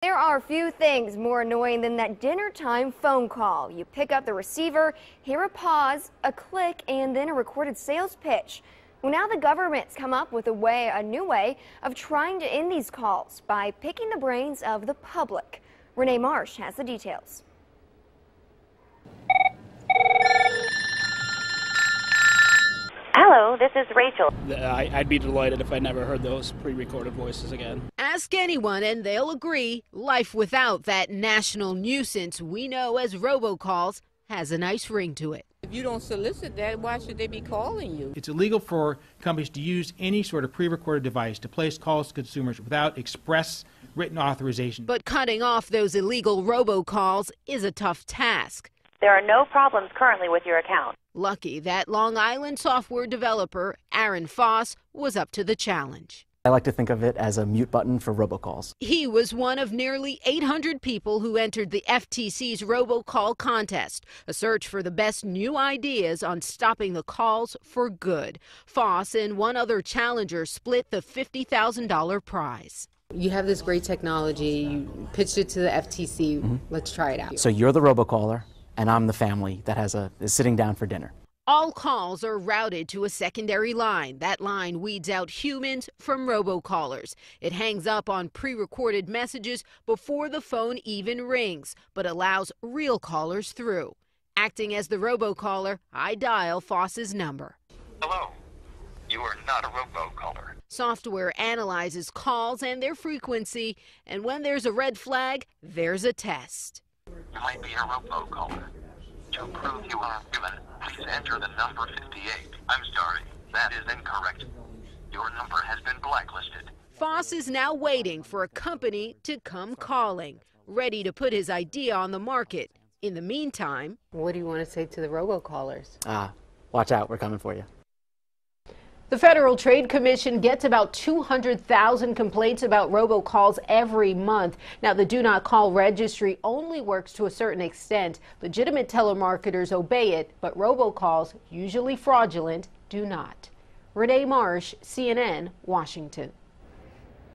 There are few things more annoying than that dinner time phone call. You pick up the receiver, hear a pause, a click, and then a recorded sales pitch. Well, now the government's come up with a new way of trying to end these calls by picking the brains of the public. Renee Marsh has the details. Hello, this is Rachel. I'd be delighted if I never heard those pre-recorded voices again. Ask anyone and they'll agree, life without that national nuisance we know as robocalls has a nice ring to it. If you don't solicit that, why should they be calling you? It's illegal for companies to use any sort of pre-recorded device to place calls to consumers without express written authorization. But cutting off those illegal robocalls is a tough task. There are no problems currently with your account. Lucky that Long Island software developer Aaron Foss was up to the challenge. I like to think of it as a mute button for robocalls. He was one of nearly 800 people who entered the FTC's robocall contest, a search for the best new ideas on stopping the calls for good. Foss and one other challenger split the $50,000 prize. You have this great technology, you pitched it to the FTC, Let's try it out. So you're the robocaller, and I'm the family that is sitting down for dinner. All calls are routed to a secondary line. That line weeds out humans from robocallers. It hangs up on pre-recorded messages before the phone even rings, but allows real callers through. Acting as the robocaller, I dial Foss's number. Hello, you are not a robocaller. Software analyzes calls and their frequency, and when there's a red flag, there's a test. You might be a robocaller. To prove you are human, please enter the number 58. I'm sorry, that is incorrect. Your number has been blacklisted. Foss is now waiting for a company to come calling, ready to put his idea on the market. In the meantime, What do you want to say to the robocallers? Watch out, we're coming for you. The Federal Trade Commission gets about 200,000 complaints about robocalls every month. Now, the Do Not Call registry only works to a certain extent. Legitimate telemarketers obey it, but robocalls, usually fraudulent, do not. Renee Marsh, CNN, Washington.